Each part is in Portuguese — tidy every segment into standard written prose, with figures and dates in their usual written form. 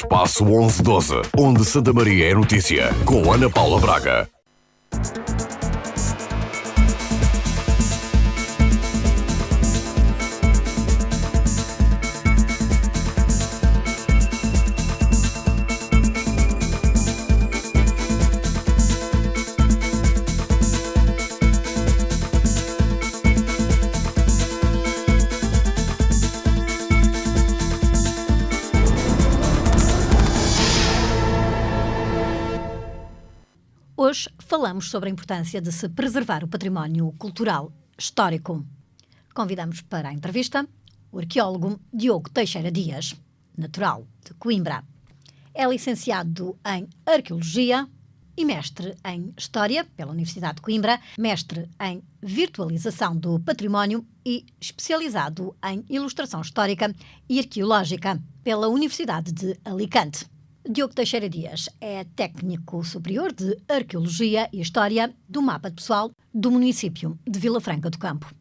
Espaço 1112, onde Santa Maria é notícia, com Ana Paula Braga. Hoje falamos sobre a importância de se preservar o património cultural histórico. Convidamos para a entrevista o arqueólogo Diogo Teixeira Dias, natural de Coimbra. É licenciado em Arqueologia e mestre em História pela Universidade de Coimbra, mestre em Virtualização do Património e especializado em Ilustração Histórica e Arqueológica pela Universidade de Alicante. Diogo Teixeira Dias é técnico superior de Arqueologia e História do Mapa Pessoal do município de Vila Franca do Campo.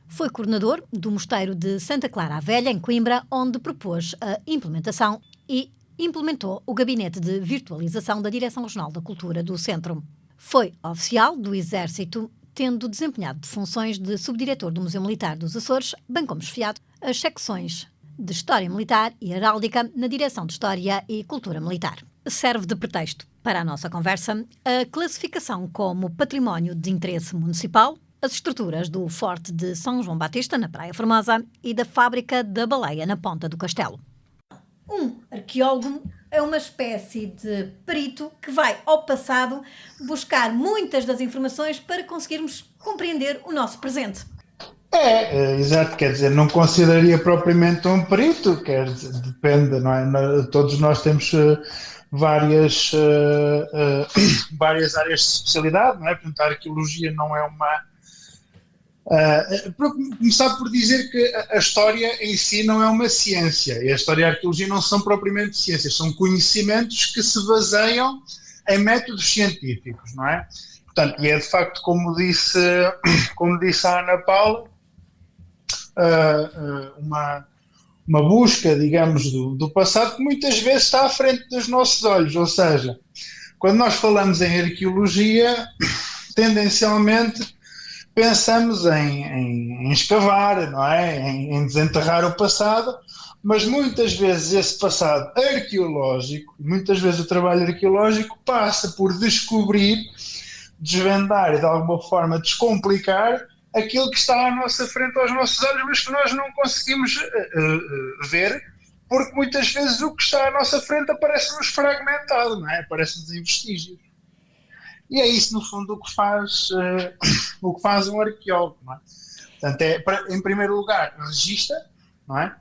Foi coordenador do Mosteiro de Santa Clara a Velha, em Coimbra, onde propôs a implementação e implementou o Gabinete de Virtualização da Direção Regional da Cultura do Centro. Foi oficial do Exército, tendo desempenhado funções de subdiretor do Museu Militar dos Açores, bem como chefiado as secções de História Militar e Heráldica na Direção de História e Cultura Militar. Serve de pretexto para a nossa conversa a classificação como Património de Interesse Municipal, as estruturas do Forte de São João Batista, na Praia Formosa, e da Fábrica da Baleia, na Ponta do Castelo. Um arqueólogo é uma espécie de perito que vai ao passado buscar muitas das informações para conseguirmos compreender o nosso presente. Exato, quer dizer, não consideraria propriamente um perito, quer dizer, depende, não é? Todos nós temos várias áreas de especialidade, não é? Portanto, a arqueologia não é uma... para começar por dizer que a história em si não é uma ciência, e a história e a arqueologia não são propriamente ciências, são conhecimentos que se baseiam em métodos científicos, não é? Portanto, e é de facto, como disse a Ana Paula, uma busca, digamos, do passado que muitas vezes está à frente dos nossos olhos, ou seja, quando nós falamos em arqueologia, tendencialmente pensamos em escavar, não é? Em desenterrar o passado, mas muitas vezes esse passado arqueológico, muitas vezes o trabalho arqueológico passa por descobrir, desvendar e de alguma forma descomplicar aquilo que está à nossa frente, aos nossos olhos, mas que nós não conseguimos ver, porque muitas vezes o que está à nossa frente aparece-nos fragmentado, não é? Aparece-nos em vestígios. E é isso, no fundo, o que faz um arqueólogo, não é? Portanto, em primeiro lugar, registra, não é?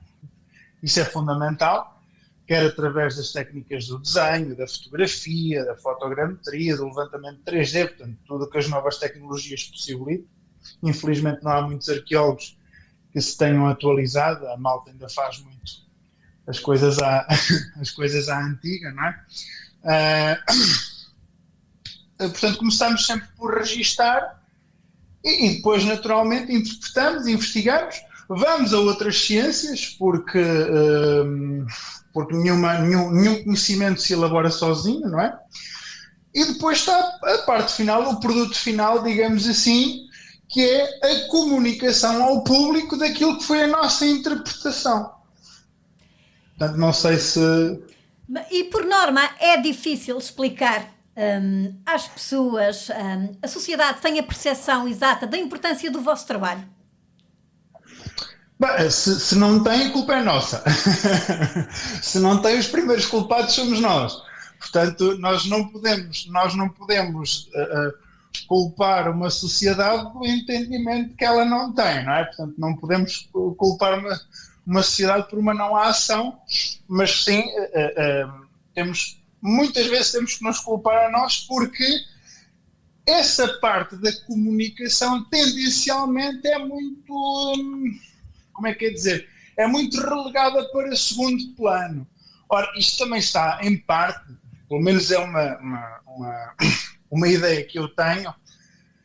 Isso é fundamental, quer através das técnicas do desenho, da fotografia, da fotogrametria, do levantamento 3D, portanto, tudo o que as novas tecnologias possibilitam. Infelizmente não há muitos arqueólogos que se tenham atualizado, a malta ainda faz muito as coisas à antiga, não é? Portanto, começamos sempre por registar e depois, naturalmente, interpretamos, investigamos, vamos a outras ciências, porque nenhum conhecimento se elabora sozinho, não é? E depois está a parte final, o produto final, digamos assim, que é a comunicação ao público daquilo que foi a nossa interpretação. Portanto, não sei se... E, por norma, é difícil explicar às pessoas, a sociedade tem a percepção exata da importância do vosso trabalho? Bem, se não tem, a culpa é nossa. Se não tem, os primeiros culpados somos nós. Portanto, nós não podemos culpar uma sociedade do entendimento que ela não tem, não é? Portanto, não podemos culpar uma sociedade por uma não ação, mas sim, muitas vezes temos que nos culpar a nós, porque essa parte da comunicação tendencialmente é muito, como é que é dizer, é muito relegada para segundo plano. Ora, isto também está em parte, pelo menos é uma ideia que eu tenho,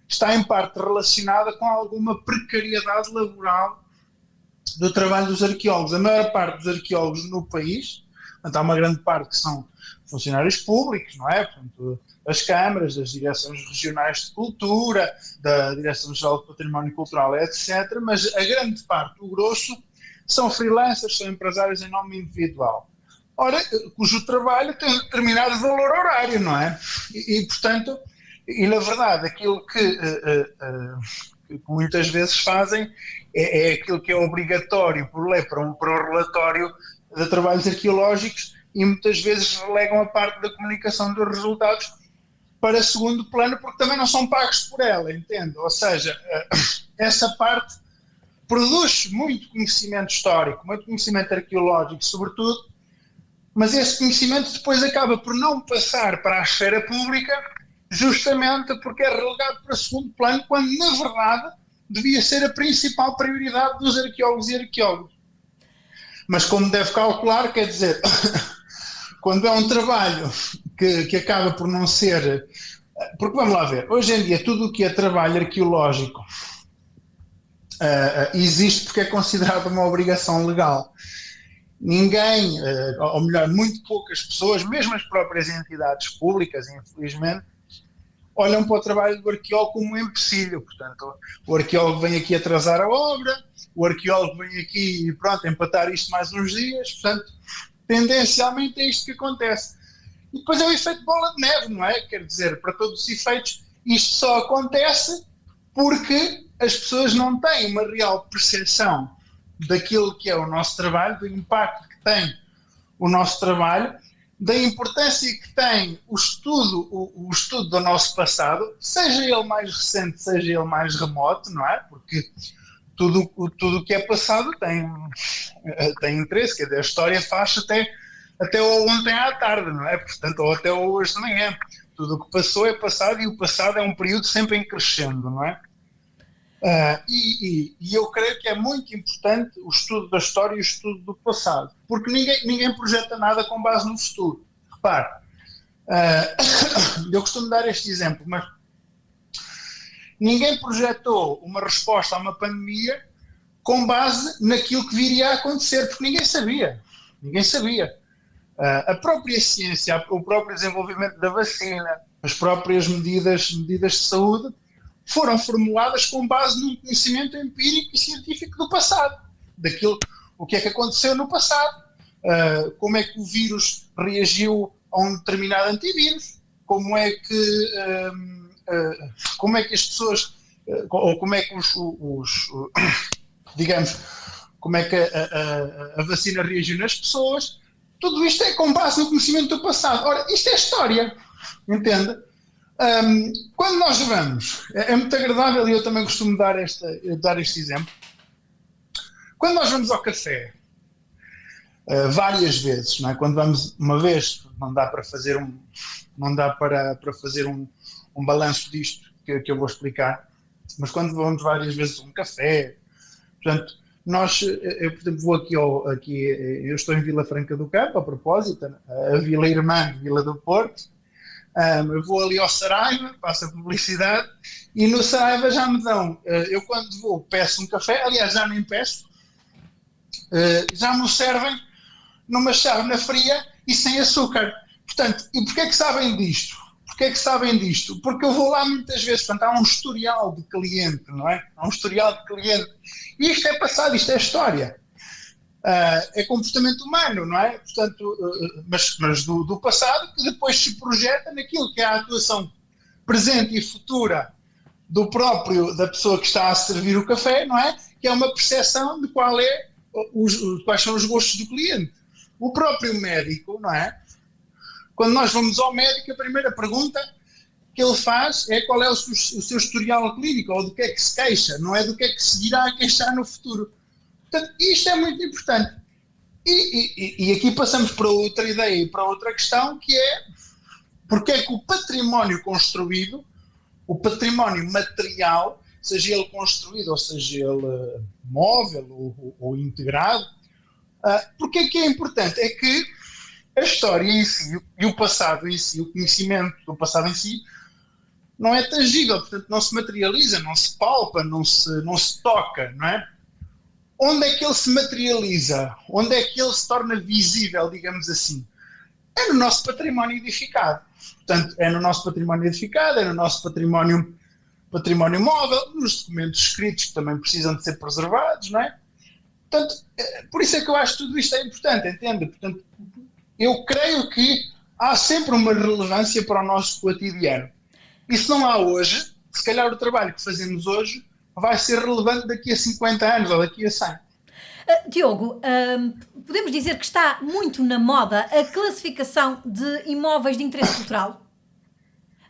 está em parte relacionada com alguma precariedade laboral do trabalho dos arqueólogos. A maior parte dos arqueólogos no país, Portanto, há uma grande parte que são funcionários públicos, não é? Portanto, as câmaras, das direções regionais de cultura, da Direção-Geral do Património Cultural, etc. Mas a grande parte, o grosso, são freelancers, são empresários em nome individual. Ora, cujo trabalho tem um determinado valor horário, não é? Portanto, na verdade, aquilo que muitas vezes fazem é aquilo que é obrigatório por lei para um relatório de trabalhos arqueológicos e muitas vezes relegam a parte da comunicação dos resultados para segundo plano porque também não são pagos por ela, entende? Ou seja, essa parte produz muito conhecimento histórico, muito conhecimento arqueológico, sobretudo, mas esse conhecimento depois acaba por não passar para a esfera pública justamente porque é relegado para segundo plano, quando na verdade devia ser a principal prioridade dos arqueólogos e arqueólogos. Mas como deve calcular, quer dizer, quando é um trabalho que acaba por não ser... Porque vamos lá ver, hoje em dia tudo o que é trabalho arqueológico existe porque é considerado uma obrigação legal. Ninguém, ou melhor, muito poucas pessoas, mesmo as próprias entidades públicas, infelizmente, olham para o trabalho do arqueólogo como um empecilho. Portanto, o arqueólogo vem aqui atrasar a obra, o arqueólogo vem aqui e pronto, empatar isto mais uns dias. Portanto, tendencialmente é isto que acontece. E depois é o efeito bola de neve, não é? Quer dizer, para todos os efeitos, isto só acontece porque as pessoas não têm uma real percepção daquilo que é o nosso trabalho, do impacto que tem o nosso trabalho, da importância que tem o estudo do nosso passado, seja ele mais recente, seja ele mais remoto, não é? Porque tudo o que é passado tem interesse, quer dizer, a história faz até ontem à tarde, não é? Portanto, ou até hoje de manhã. Tudo o que passou é passado e o passado é um período sempre em crescendo, não é? E eu creio que é muito importante o estudo da história e o estudo do passado, porque ninguém projeta nada com base no futuro. Repare, eu costumo dar este exemplo, mas ninguém projetou uma resposta a uma pandemia com base naquilo que viria a acontecer, porque ninguém sabia. A própria ciência, o próprio desenvolvimento da vacina, as próprias medidas de saúde foram formuladas com base num conhecimento empírico e científico do passado, o que é que aconteceu no passado, como é que o vírus reagiu a um determinado antivírus, como é que as pessoas, ou como é que digamos, como é que a vacina reagiu nas pessoas. Tudo isto é com base no conhecimento do passado. Ora, isto é história, entende? Quando nós vamos, é muito agradável e eu também costumo dar este exemplo. Quando nós vamos ao café, várias vezes, não é? Quando vamos uma vez, não dá para fazer um balanço disto que eu vou explicar, mas quando vamos várias vezes a um café, portanto, eu, por exemplo, vou eu estou em Vila Franca do Campo, a propósito, a Vila Irmã de Vila do Porto. Eu vou ali ao Saraiva, faço a publicidade, e no Saraiva já me dão, eu quando vou peço um café, aliás já nem peço, já me servem numa chávena fria e sem açúcar. Portanto, e porquê é que sabem disto? Porque eu vou lá muitas vezes, portanto há um historial de cliente, não é? Há um historial de cliente. E isto é passado, isto é história. É comportamento humano, não é? Portanto, mas do passado, que depois se projeta naquilo que é a atuação presente e futura da pessoa que está a servir o café, não é? Que é uma percepção de quais são os gostos do cliente. O próprio médico, não é? Quando nós vamos ao médico, a primeira pergunta que ele faz é qual é o seu historial clínico, ou do que é que se queixa, não é do que é que se irá a queixar no futuro. Portanto, isto é muito importante. E aqui passamos para outra ideia e para outra questão, que é porque é que o património construído, o património material, seja ele construído ou seja ele móvel ou integrado, porque é que é importante? É que a história em si e o passado em si, o conhecimento do passado em si, não é tangível, portanto não se materializa, não se palpa, não se toca, não é? onde é que ele se materializa? Onde é que ele se torna visível, digamos assim? É no nosso património edificado. Portanto, é no nosso património edificado, é no nosso património móvel, nos documentos escritos que também precisam de ser preservados, não é? Portanto, por isso é que eu acho que tudo isto é importante, entende? Portanto, eu creio que há sempre uma relevância para o nosso cotidiano. E se não há hoje, se calhar o trabalho que fazemos hoje vai ser relevante daqui a 50 anos ou daqui a 100. Diogo, podemos dizer que está muito na moda a classificação de imóveis de interesse cultural?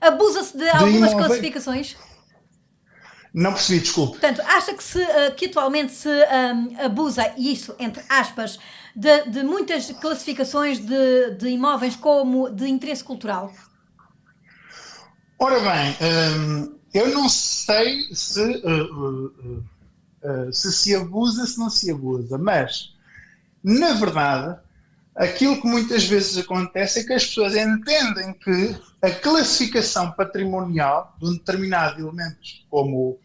Abusa-se de algumas classificações? Não percebi, desculpe. Portanto, acha que atualmente se abusa, e isso entre aspas, de muitas classificações de imóveis como de interesse cultural? Ora bem, eu não sei se abusa, se não se abusa, mas, na verdade, aquilo que muitas vezes acontece é que as pessoas entendem que a classificação patrimonial de um determinado elemento, como,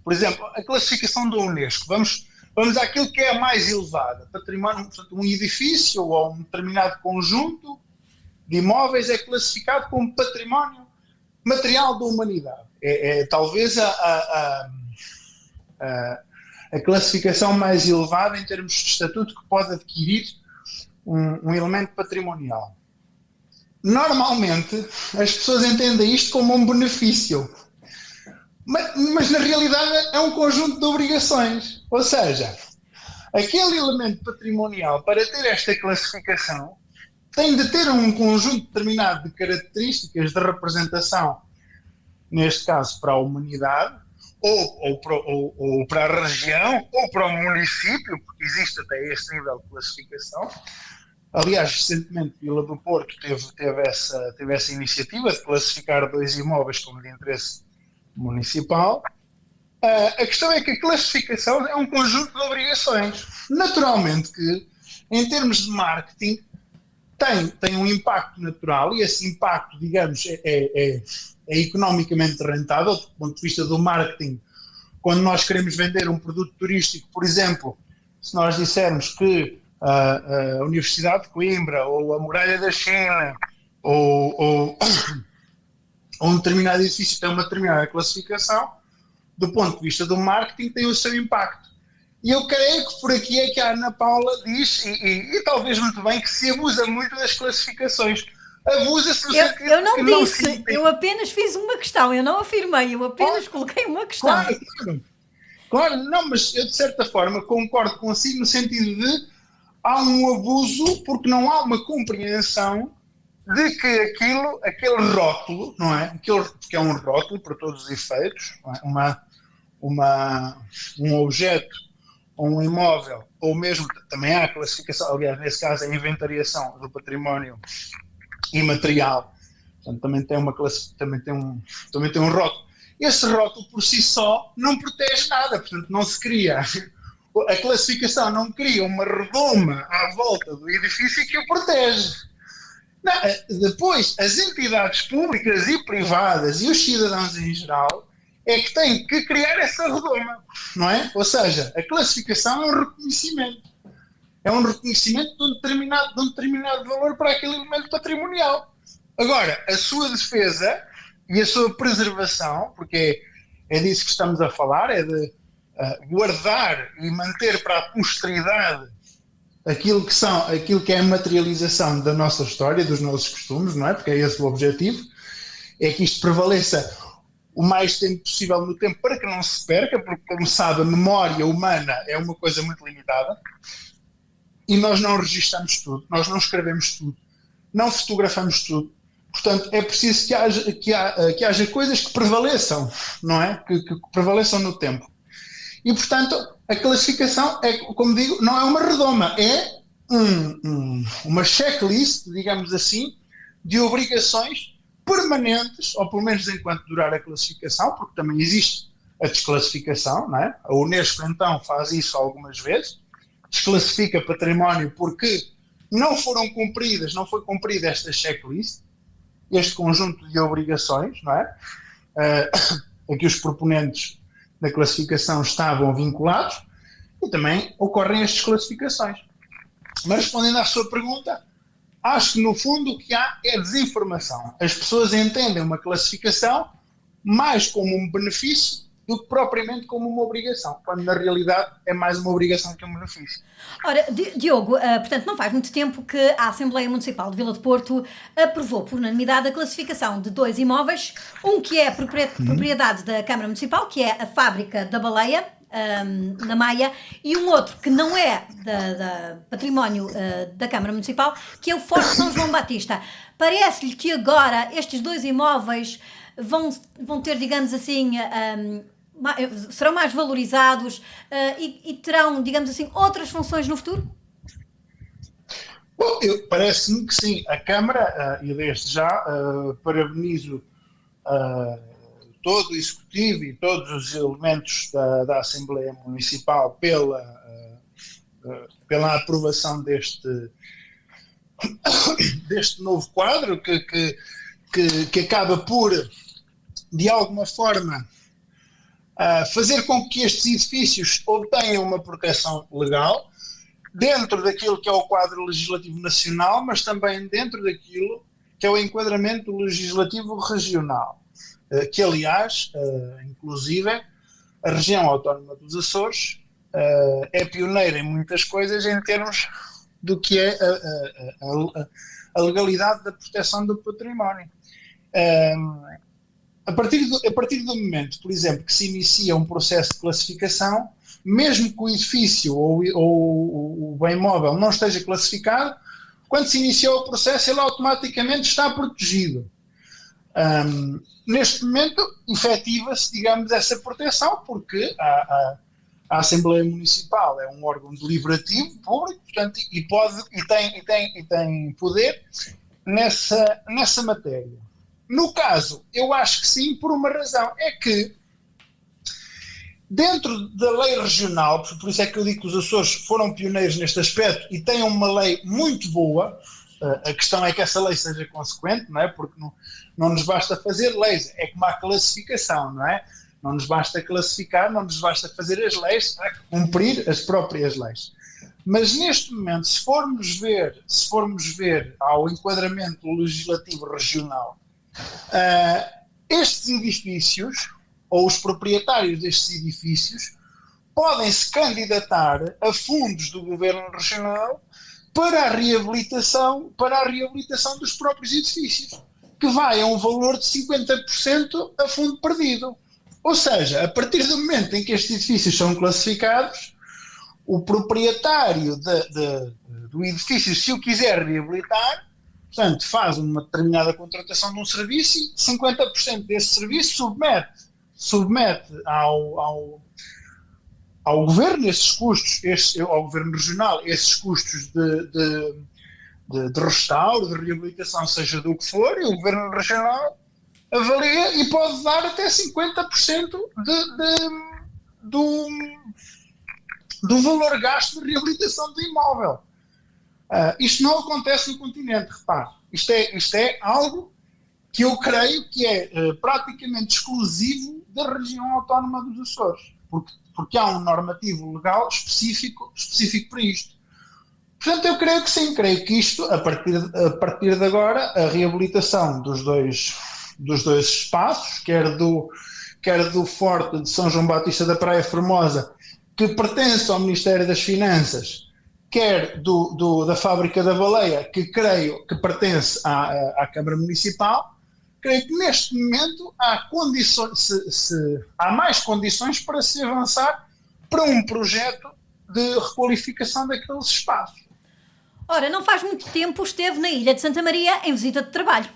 por exemplo, a classificação da Unesco, vamos àquilo que é a mais elevada, património, portanto, um edifício ou um determinado conjunto de imóveis é classificado como património material da humanidade. É talvez a classificação mais elevada em termos de estatuto que pode adquirir um elemento patrimonial. Normalmente, as pessoas entendem isto como um benefício, mas na realidade é um conjunto de obrigações. Ou seja, aquele elemento patrimonial, para ter esta classificação, tem de ter um conjunto determinado de características de representação, neste caso para a humanidade, ou para a região, ou para o município, porque existe até este nível de classificação. Aliás, recentemente Vila do Porto teve essa iniciativa de classificar 2 imóveis como de interesse municipal. A questão é que a classificação é um conjunto de obrigações. Naturalmente que, em termos de marketing, tem um impacto natural, e esse impacto, digamos, é economicamente rentável, do ponto de vista do marketing. Quando nós queremos vender um produto turístico, por exemplo, se nós dissermos que a Universidade de Coimbra, ou a Muralha da China, ou um determinado edifício tem uma determinada classificação, do ponto de vista do marketing tem o seu impacto. E eu creio que por aqui é que a Ana Paula diz, e talvez muito bem, que se abusa muito das classificações. Abusa-se no sentido eu não que disse, eu apenas fiz uma questão, eu não afirmei, eu apenas coloquei uma questão. Claro, não, mas eu de certa forma concordo consigo no sentido de há um abuso porque não há uma compreensão de que aquele rótulo, não é? Porque é um rótulo para todos os efeitos, não é? Um objeto ou um imóvel, ou mesmo também há a classificação, aliás, nesse caso a inventariação do património imaterial, portanto, também tem um rótulo. Esse rótulo por si só não protege nada, portanto não se cria, a classificação não cria uma redoma à volta do edifício que o protege. Não, depois, as entidades públicas e privadas e os cidadãos em geral é que têm que criar essa redoma, não é? Ou seja, a classificação é um reconhecimento. É um reconhecimento de um determinado valor para aquele elemento patrimonial. Agora, a sua defesa e a sua preservação, porque é disso que estamos a falar, é de guardar e manter para a posteridade aquilo que é a materialização da nossa história, dos nossos costumes, não é? Porque é esse o objetivo, é que isto prevaleça o mais tempo possível no tempo para que não se perca, porque, como sabe, a memória humana é uma coisa muito limitada e nós não registamos tudo, nós não escrevemos tudo, não fotografamos tudo. Portanto, é preciso que haja coisas que prevaleçam, não é? Que prevaleçam no tempo. E, portanto, a classificação, como digo, não é uma redoma, é uma checklist, digamos assim, de obrigações permanentes, ou pelo menos enquanto durar a classificação, porque também existe a desclassificação, não é? A Unesco, então, faz isso algumas vezes, desclassifica património porque não foi cumprida esta checklist, este conjunto de obrigações, não é? A que os proponentes da classificação estavam vinculados, e também ocorrem estas classificações. Mas respondendo à sua pergunta, acho que no fundo o que há é desinformação. As pessoas entendem uma classificação mais como um benefício do que propriamente como uma obrigação, quando na realidade é mais uma obrigação que um benefício. Ora, Diogo, portanto, não faz muito tempo que a Assembleia Municipal de Vila de Porto aprovou por unanimidade a classificação de 2 imóveis, um que é propriedade da Câmara Municipal, que é a Fábrica da Baleia, na Maia, e um outro que não é da património da Câmara Municipal, que é o Forte São João Batista. Parece-lhe que agora estes 2 imóveis vão ter, digamos assim, serão mais valorizados e terão, digamos assim, outras funções no futuro? Bom, parece-me que sim. A Câmara, e desde já, parabenizo todo o Executivo e todos os elementos da Assembleia Municipal pela aprovação deste novo quadro que acaba por, de alguma forma, fazer com que estes edifícios obtenham uma proteção legal dentro daquilo que é o quadro legislativo nacional, mas também dentro daquilo que é o enquadramento legislativo regional, que aliás, inclusive, a região autónoma dos Açores é pioneira em muitas coisas em termos do que é a legalidade da proteção do património. A partir do momento, por exemplo, que se inicia um processo de classificação, mesmo que o edifício ou o bem móvel não esteja classificado, quando se iniciou o processo, ele automaticamente está protegido. Neste momento, efetiva-se, digamos, essa proteção, porque a Assembleia Municipal é um órgão deliberativo público, portanto, e tem poder nessa matéria. No caso, eu acho que sim, por uma razão, é que dentro da lei regional, por isso é que eu digo que os Açores foram pioneiros neste aspecto e têm uma lei muito boa, a questão é que essa lei seja consequente, não é? Porque não nos basta fazer leis, é como a classificação, não é? Não nos basta classificar, não nos basta fazer as leis, é cumprir as próprias leis. Mas neste momento, se formos ver ao enquadramento legislativo regional, estes edifícios, ou os proprietários destes edifícios, podem se candidatar a fundos do governo regional para a reabilitação dos próprios edifícios, que vai a um valor de 50% a fundo perdido. Ou seja, a partir do momento em que estes edifícios são classificados, o proprietário do edifício, se o quiser reabilitar, portanto, faz uma determinada contratação de um serviço e 50% desse serviço submete ao governo esses custos, ao governo regional, esses custos de restauro, de reabilitação, seja do que for, e o governo regional avalia e pode dar até 50% do valor gasto de reabilitação do imóvel. Isto não acontece no continente, repare. Isto é algo que eu creio que é praticamente exclusivo da região autónoma dos Açores, porque há um normativo legal específico para isto. Portanto, eu creio que sim, creio que isto, a partir de agora, a reabilitação dos dois espaços, quer do Forte de São João Batista da Praia Formosa, que pertence ao Ministério das Finanças, quer da Fábrica da Baleia, que creio que pertence à Câmara Municipal, creio que neste momento há mais condições para se avançar para um projeto de requalificação daqueles espaços. Ora, não faz muito tempo esteve na Ilha de Santa Maria em visita de trabalho.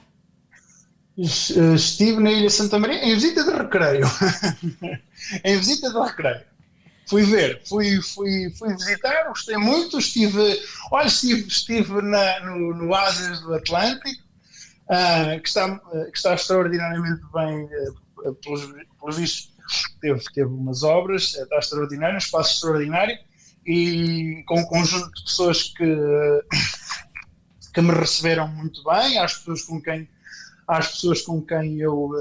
Estive na Ilha de Santa Maria em visita de recreio. Em visita de recreio. Fui visitar, gostei muito, estive no Asas do Atlântico, que está extraordinariamente bem, pelos vistos, teve umas obras, está extraordinário, um espaço extraordinário, e com um conjunto de pessoas que me receberam muito bem, às pessoas com quem eu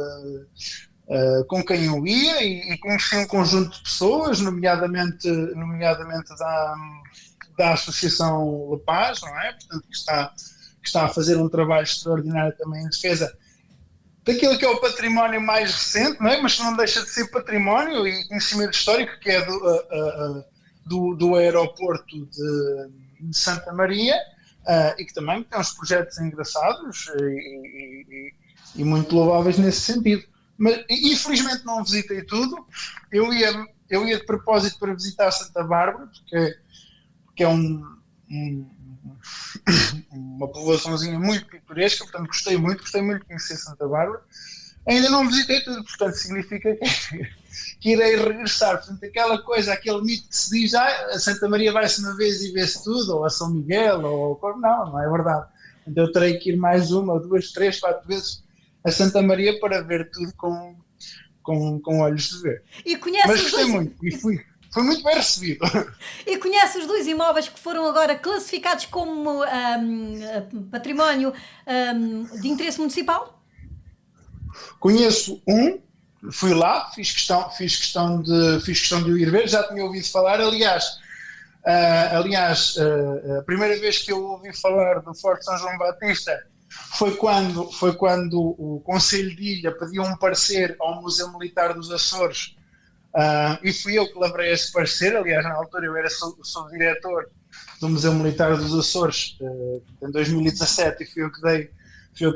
com quem eu ia e conheci um conjunto de pessoas, nomeadamente da Associação La Paz, não é? Portanto, que está a fazer um trabalho extraordinário também em defesa daquilo que é o património mais recente, não é? Mas que não deixa de ser património e conhecimento histórico, que é do aeroporto de Santa Maria, e que também tem uns projetos engraçados e muito louváveis nesse sentido. Mas infelizmente não visitei tudo. Eu ia de propósito para visitar Santa Bárbara, porque é uma povoaçãozinha muito pitoresca, portanto gostei muito de conhecer Santa Bárbara. Ainda não visitei tudo, portanto significa que irei regressar. Portanto, aquela coisa, aquele mito que se diz, a Santa Maria vai-se uma vez e vê-se tudo, ou a São Miguel, não é verdade. Então eu terei que ir mais uma, duas, três, quatro vezes a Santa Maria para ver tudo com olhos de ver. Mas gostei muito e fui muito bem recebido. E conhece os 2 imóveis que foram agora classificados como património de interesse municipal? Conheço um, fui lá, fiz questão de ir ver, já tinha ouvido falar, aliás, a primeira vez que eu ouvi falar do Forte São João Batista foi quando o Conselho de Ilha pediu um parecer ao Museu Militar dos Açores, e fui eu que lavrei esse parecer. Aliás, na altura eu era subdiretor do Museu Militar dos Açores em 2017 e fui eu que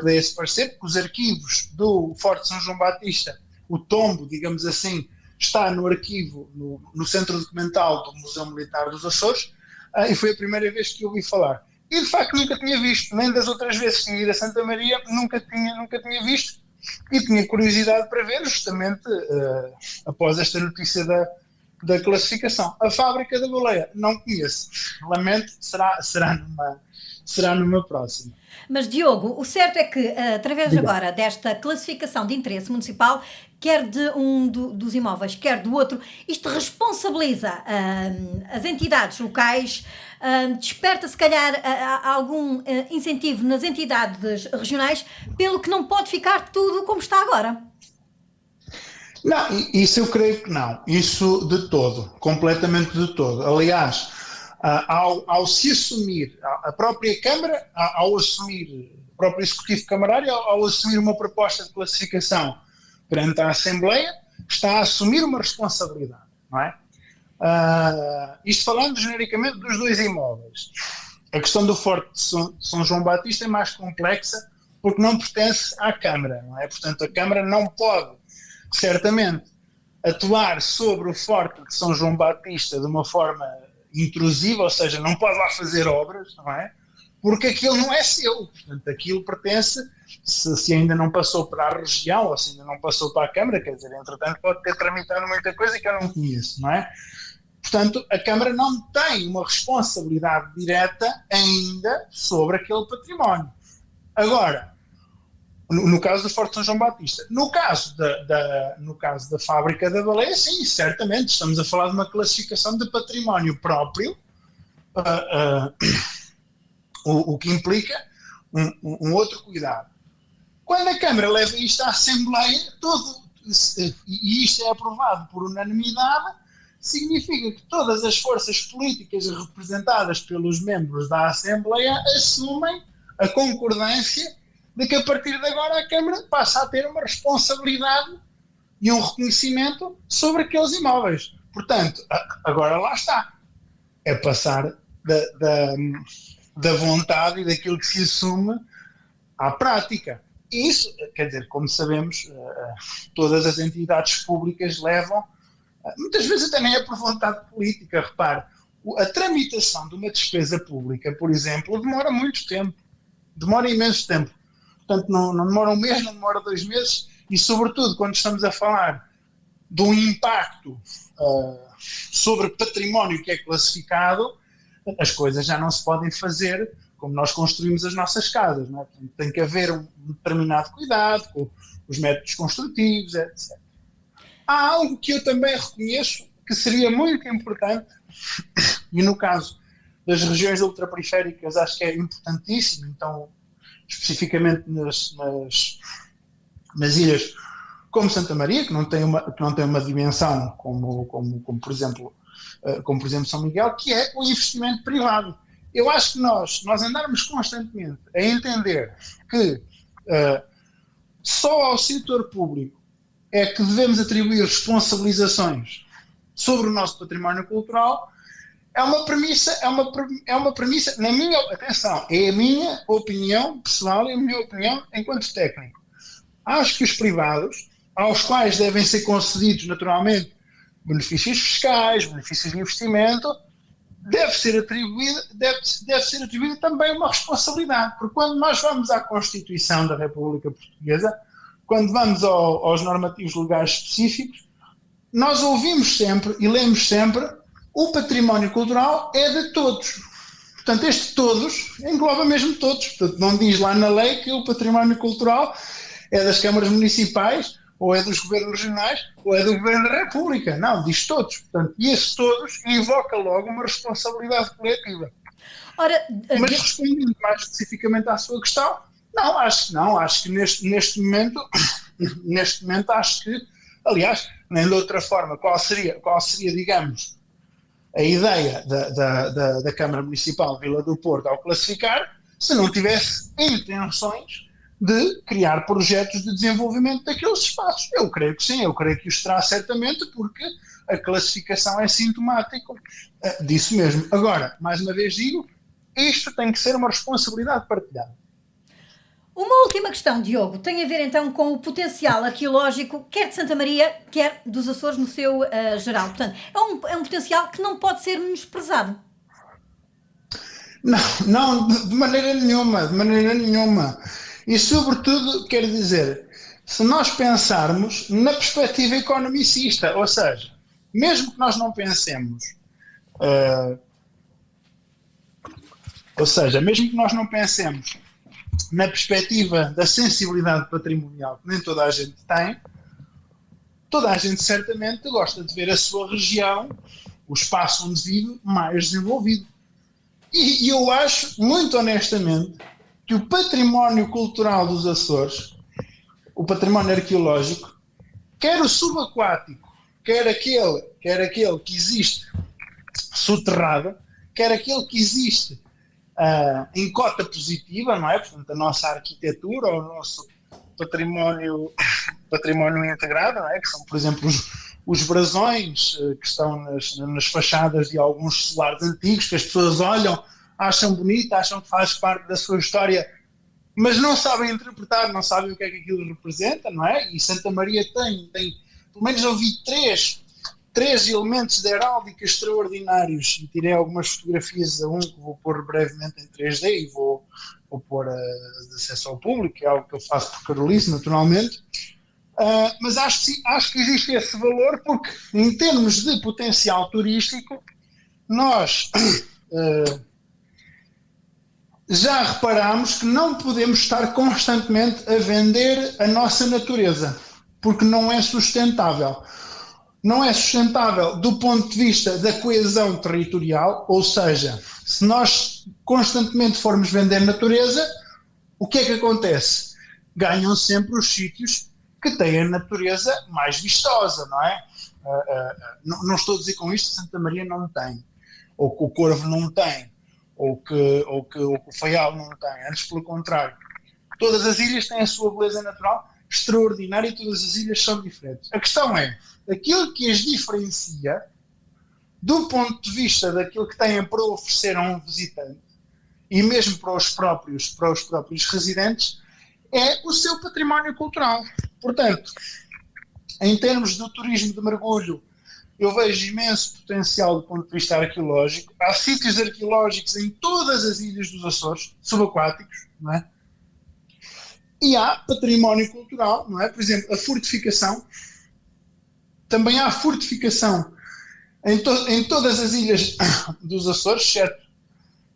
dei esse parecer, porque os arquivos do Forte São João Batista, o tombo, digamos assim, está no arquivo, no centro documental do Museu Militar dos Açores, e foi a primeira vez que eu ouvi falar. E de facto nunca tinha visto, nem das outras vezes que tinha ido a Santa Maria, nunca tinha visto, e tinha curiosidade para ver, justamente após esta notícia da classificação. A Fábrica da Baleia não conheço, lamento, será numa próxima. Mas, Diogo, o certo é que, através agora desta classificação de interesse municipal, quer de um dos imóveis, quer do outro, isto responsabiliza as entidades locais, desperta, se calhar, algum incentivo nas entidades regionais, pelo que não pode ficar tudo como está agora. Não, isso eu creio que não. Isso de todo, completamente de todo. Aliás, ao se assumir, a própria Câmara, ao assumir, o próprio Executivo Camarário, ao assumir uma proposta de classificação perante a Assembleia, está a assumir uma responsabilidade, não é? Isto falando genericamente dos 2 imóveis. A questão do Forte de São João Batista é mais complexa porque não pertence à Câmara, não é? Portanto, a Câmara não pode, certamente, atuar sobre o Forte de São João Batista de uma forma intrusiva, ou seja, não pode lá fazer obras, não é? Porque aquilo não é seu, portanto, aquilo pertence, se ainda não passou para a região, ou se ainda não passou para a Câmara, quer dizer, entretanto pode ter tramitado muita coisa que eu não conheço, não é? Portanto, a Câmara não tem uma responsabilidade direta ainda sobre aquele património. Agora, no caso do Forte São João Batista, no caso da Fábrica da Baleia, sim, certamente, estamos a falar de uma classificação de património próprio, o que implica um outro cuidado. Quando a Câmara leva isto à Assembleia, e isto é aprovado por unanimidade, significa que todas as forças políticas representadas pelos membros da Assembleia assumem a concordância de que a partir de agora a Câmara passa a ter uma responsabilidade e um reconhecimento sobre aqueles imóveis. Portanto, agora lá está. É passar da vontade e daquilo que se assume à prática. E isso, quer dizer, como sabemos, todas as entidades públicas levam, muitas vezes até nem é por vontade política, repare, a tramitação de uma despesa pública, por exemplo, demora muito tempo, demora imenso tempo. Portanto, não demora um mês, não demora 2 meses, e sobretudo quando estamos a falar de um impacto sobre património que é classificado, as coisas já não se podem fazer como nós construímos as nossas casas, não é? Portanto, tem que haver um determinado cuidado com os métodos construtivos, etc. Há algo que eu também reconheço que seria muito importante, e no caso das regiões ultraperiféricas acho que é importantíssimo, então especificamente nas ilhas, como Santa Maria, que não tem uma dimensão como por exemplo, São Miguel, que é o investimento privado. Eu acho que nós andarmos constantemente a entender que só ao setor público é que devemos atribuir responsabilizações sobre o nosso património cultural, é uma premissa, na minha, atenção, é a minha opinião pessoal e a minha opinião enquanto técnico. Acho que os privados, aos quais devem ser concedidos naturalmente benefícios fiscais, benefícios de investimento, deve ser atribuída também uma responsabilidade, porque quando nós vamos à Constituição da República Portuguesa, quando vamos aos normativos legais específicos, nós ouvimos sempre e lemos sempre: o património cultural é de todos. Portanto, este todos engloba mesmo todos. Portanto, não diz lá na lei que o património cultural é das câmaras municipais, ou é dos governos regionais, ou é do governo da República. Não, diz todos. Portanto, e esse todos invoca logo uma responsabilidade coletiva. Ora, mas respondendo mais especificamente à sua questão, acho que neste momento, acho que, aliás, nem de outra forma, qual seria, digamos, a ideia da Câmara Municipal de Vila do Porto ao classificar, se não tivesse intenções de criar projetos de desenvolvimento daqueles espaços. Eu creio que sim, eu creio que os terá certamente, porque a classificação é sintomático disso mesmo. Agora, mais uma vez digo, isto tem que ser uma responsabilidade partilhada. Uma última questão, Diogo, tem a ver então com o potencial arqueológico, quer de Santa Maria, quer dos Açores no seu geral. Portanto, é um potencial que não pode ser menosprezado. Não, de maneira nenhuma. E, sobretudo, quero dizer, se nós pensarmos na perspectiva economicista, ou seja, mesmo que nós não pensemos, na perspectiva da sensibilidade patrimonial que nem toda a gente tem, toda a gente certamente gosta de ver a sua região, o espaço onde vive, mais desenvolvido. E eu acho, muito honestamente, que o património cultural dos Açores, o património arqueológico, quer o subaquático, quer aquele que existe soterrado, quer aquele que existe em cota positiva, não é? Portanto, a nossa arquitetura, o nosso património integrado, não é? Que são, por exemplo, os brasões que estão nas fachadas de alguns solares antigos, que as pessoas olham, acham bonito, acham que faz parte da sua história, mas não sabem interpretar, não sabem o que é que aquilo representa, não é? E Santa Maria tem pelo menos eu vi três elementos de heráldica extraordinários, e tirei algumas fotografias a um que vou pôr brevemente em 3D e vou pôr de acesso ao público, que é algo que eu faço por Carolice, naturalmente. Mas acho que existe esse valor, porque em termos de potencial turístico, nós já reparámos que não podemos estar constantemente a vender a nossa natureza, porque não é sustentável. Não é sustentável do ponto de vista da coesão territorial, ou seja, se nós constantemente formos vender natureza, o que é que acontece? Ganham sempre os sítios que têm a natureza mais vistosa, não é? Não estou a dizer com isto que Santa Maria não tem, ou que o Corvo não tem, ou que o Faial não tem, antes pelo contrário. Todas as ilhas têm a sua beleza natural extraordinária e todas as ilhas são diferentes. A questão é, aquilo que as diferencia do ponto de vista daquilo que têm para oferecer a um visitante e mesmo para os próprios residentes, é o seu património cultural. Portanto, em termos do turismo de mergulho, eu vejo imenso potencial do ponto de vista arqueológico. Há sítios arqueológicos em todas as ilhas dos Açores, subaquáticos, não é? E há património cultural, não é? Por exemplo, a fortificação. Também há fortificação em todas as ilhas dos Açores, exceto,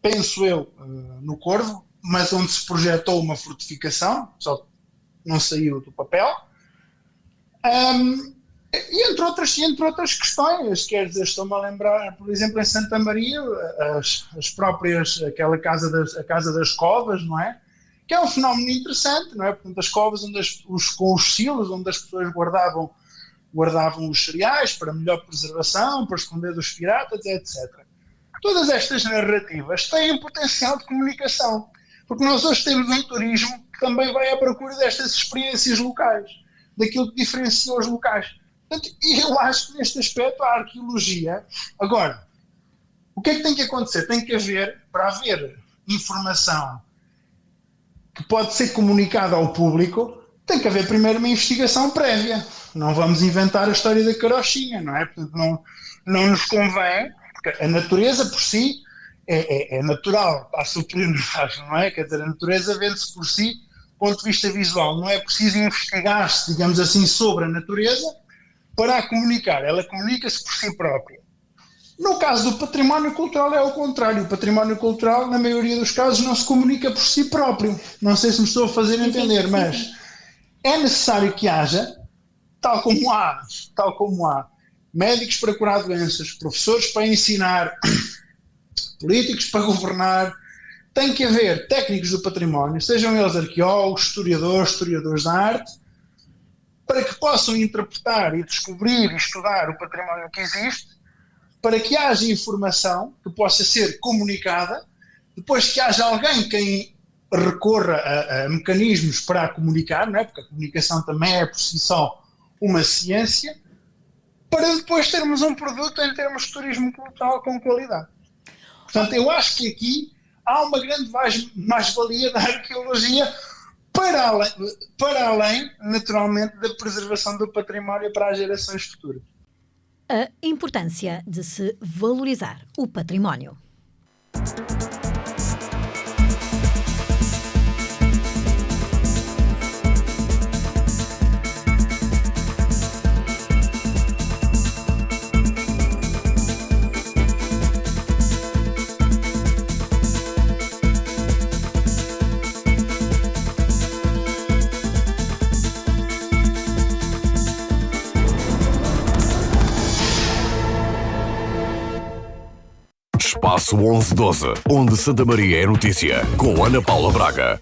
penso eu, no Corvo, mas onde se projetou uma fortificação, só que não saiu do papel. E entre outras questões, quer dizer, estou-me a lembrar, por exemplo, em Santa Maria, as próprias, a Casa das Covas, não é? que é um fenómeno interessante, não é? Portanto, as covas com os silos, onde as pessoas guardavam os cereais para melhor preservação, para esconder dos piratas, etc. Todas estas narrativas têm potencial de comunicação, porque nós hoje temos um turismo que também vai à procura destas experiências locais, daquilo que diferencia os locais. Portanto, eu acho que neste aspecto a arqueologia... Agora, o que é que tem que acontecer? Tem que haver, para haver informação que pode ser comunicada ao público, tem que haver primeiro uma investigação prévia. Não vamos inventar a história da carochinha, não é? Portanto, não nos convém, porque a natureza por si é natural, passa o período, não é? Quer dizer, a natureza vende-se por si do ponto de vista visual. Não é preciso investigar-se, digamos assim, sobre a natureza para a comunicar. Ela comunica-se por si própria. No caso do património cultural é o contrário. O património cultural, na maioria dos casos, não se comunica por si próprio. Não sei se me estou a fazer entender, mas é necessário que haja, tal como há médicos para curar doenças, professores para ensinar, políticos para governar, tem que haver técnicos do património, sejam eles arqueólogos, historiadores da arte, para que possam interpretar e descobrir e estudar o património que existe, para que haja informação que possa ser comunicada, depois que haja alguém que recorra a mecanismos para a comunicar, não é? Porque a comunicação também é por si só uma ciência, para depois termos um produto em termos de turismo cultural com qualidade. Portanto, eu acho que aqui há uma grande mais-valia da arqueologia para além, naturalmente, da preservação do património para as gerações futuras. A importância de se valorizar o património. Espaço 1112, onde Santa Maria é notícia, com Ana Paula Braga.